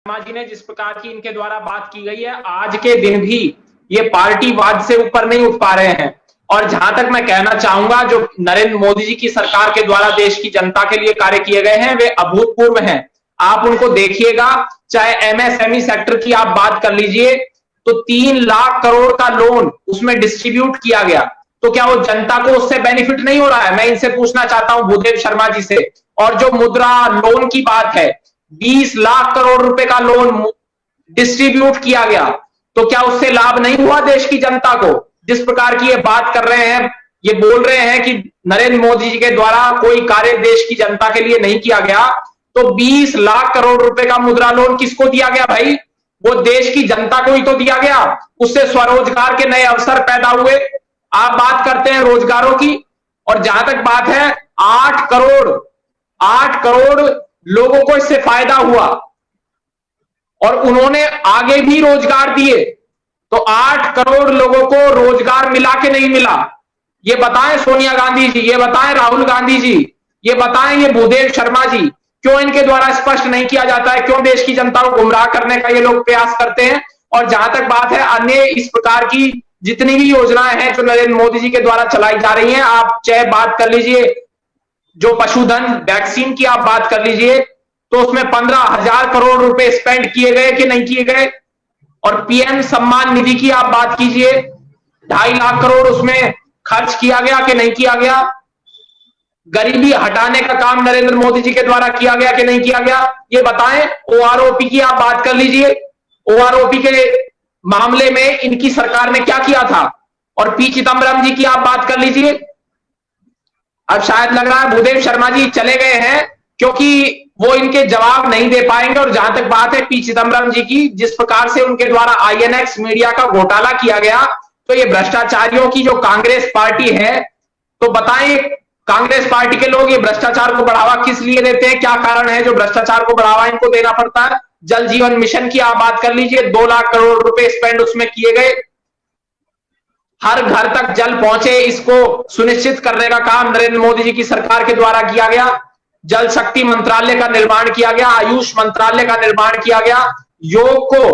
शर्मा जी ने जिस प्रकार की इनके द्वारा बात की गई है, आज के दिन भी ये पार्टीवाद से ऊपर नहीं उठ पा रहे हैं। और जहां तक मैं कहना चाहूंगा, जो नरेंद्र मोदी जी की सरकार के द्वारा देश की जनता के लिए कार्य किए गए हैं वे अभूतपूर्व हैं। आप उनको देखिएगा, चाहे एमएसएमई सेक्टर की आप बात कर लीजिए, तो 3 लाख करोड़ का लोन उसमें डिस्ट्रीब्यूट किया गया। तो क्या वो जनता को उससे बेनिफिट नहीं हो रहा है? मैं इनसे पूछना चाहता हूं, भूदेव शर्मा जी से। और जो मुद्रा लोन की बात है, 20 लाख करोड़ रुपए का लोन डिस्ट्रीब्यूट किया गया, तो क्या उससे लाभ नहीं हुआ देश की जनता को? जिस प्रकार की ये बात कर रहे हैं, ये बोल रहे हैं कि नरेंद्र मोदी जी के द्वारा कोई कार्य देश की जनता के लिए नहीं किया गया, तो 20 लाख करोड़ रुपए का मुद्रा लोन किसको दिया गया भाई? वो देश की जनता को ही तो दिया गया। उससे स्वरोजगार के नए अवसर पैदा हुए। आप बात करते हैं रोजगारों की, और जहां तक बात है 8 करोड़ लोगों को इससे फायदा हुआ और उन्होंने आगे भी रोजगार दिए। तो 8 करोड़ लोगों को रोजगार मिला कि नहीं मिला? ये बताएं सोनिया गांधी जी, ये बताएं राहुल गांधी जी, ये बताएं ये भूदेव शर्मा जी। क्यों इनके द्वारा स्पष्ट नहीं किया जाता है? क्यों देश की जनता को गुमराह करने का ये लोग प्रयास करते हैं? और जहां तक बात है अन्य इस प्रकार की जितनी भी योजनाएं हैं जो नरेंद्र मोदी जी के द्वारा चलाई जा रही हैं, आप चाहे बात कर लीजिए जो पशुधन वैक्सीन की आप बात कर लीजिए, तो उसमें 15,000 करोड़ रुपए स्पेंड किए गए कि नहीं किए गए? और पीएम सम्मान निधि की आप बात कीजिए, 2.5 लाख करोड़ उसमें खर्च किया गया कि नहीं किया गया? गरीबी हटाने का काम नरेंद्र मोदी जी के द्वारा किया गया कि नहीं किया गया? ये बताएं। ओआरओपी की आप बात कर लीजिए, ओआरओपी के मामले में इनकी सरकार ने क्या किया था? और पी चिदम्बरम जी की आप बात कर लीजिए। अब शायद लग रहा है भूदेव शर्मा जी चले गए हैं, क्योंकि वो इनके जवाब नहीं दे पाएंगे। और जहां तक बात है पी चिदम्बरम जी की, जिस प्रकार से उनके द्वारा आईएनएक्स मीडिया का घोटाला किया गया, तो ये भ्रष्टाचारियों की जो कांग्रेस पार्टी है, तो बताएं कांग्रेस पार्टी के लोग ये भ्रष्टाचार को बढ़ावा किस लिए देते हैं? क्या कारण है जो भ्रष्टाचार को बढ़ावा इनको देना पड़ता है? जल जीवन मिशन की आप बात कर लीजिए, 2 लाख करोड़ रुपए स्पेंड उसमें किए गए। हर घर तक जल पहुंचे, इसको सुनिश्चित करने का काम नरेंद्र मोदी जी की सरकार के द्वारा किया गया। जल शक्ति मंत्रालय का निर्माण किया गया, आयुष मंत्रालय का निर्माण किया गया, योग को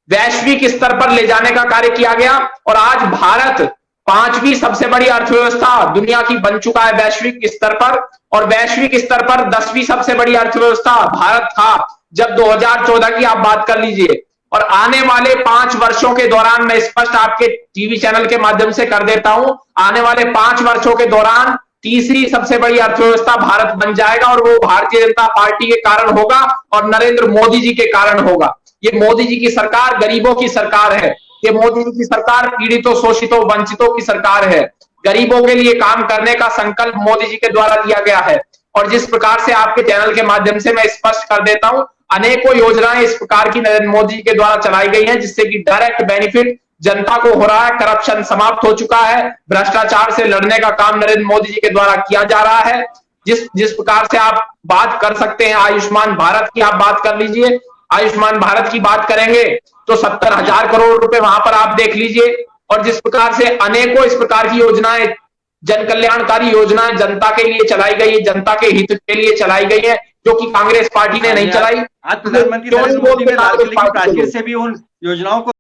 वैश्विक स्तर पर ले जाने का कार्य किया गया। और आज भारत 5वीं सबसे बड़ी अर्थव्यवस्था दुनिया की बन चुका है वैश्विक स्तर पर। और वैश्विक स्तर पर 10वीं सबसे बड़ी अर्थव्यवस्था भारत था जब 2014 की आप बात कर लीजिए। और आने वाले 5 वर्षों के दौरान, मैं स्पष्ट आपके टीवी चैनल के माध्यम से कर देता हूं, आने वाले 5 वर्षों के दौरान तीसरी सबसे बड़ी अर्थव्यवस्था भारत बन जाएगा। और वो भारतीय जनता पार्टी के कारण होगा और नरेंद्र मोदी जी के कारण होगा। ये मोदी जी की सरकार गरीबों की सरकार है। ये मोदी जी की सरकार पीड़ितों, शोषितों, वंचितों की सरकार है। गरीबों के लिए काम करने का संकल्प मोदी जी के द्वारा लिया गया है। और जिस प्रकार से आपके चैनल के माध्यम से मैं स्पष्ट कर देता हूं, अनेकों योजनाएं इस प्रकार की नरेंद्र मोदी जी के द्वारा चलाई गई हैं, जिससे कि डायरेक्ट बेनिफिट जनता को हो रहा है। करप्शन समाप्त हो चुका है, भ्रष्टाचार से लड़ने का काम नरेंद्र मोदी जी के द्वारा किया जा रहा है। जिस प्रकार से आप बात कर सकते हैं, आयुष्मान भारत की आप बात कर लीजिए। आयुष्मान भारत की बात करेंगे तो 70,000 करोड़ रुपए वहां पर आप देख लीजिए। और जिस प्रकार से अनेकों इस प्रकार की योजनाएं, जन कल्याणकारी योजनाएं जनता के लिए चलाई गई है, जनता के हित के लिए चलाई गई है, जो कि कांग्रेस पार्टी ने नहीं चलाई। आज प्रधानमंत्री नरेंद्र मोदी ने लाल किले की प्राचीर से भी उन योजनाओं को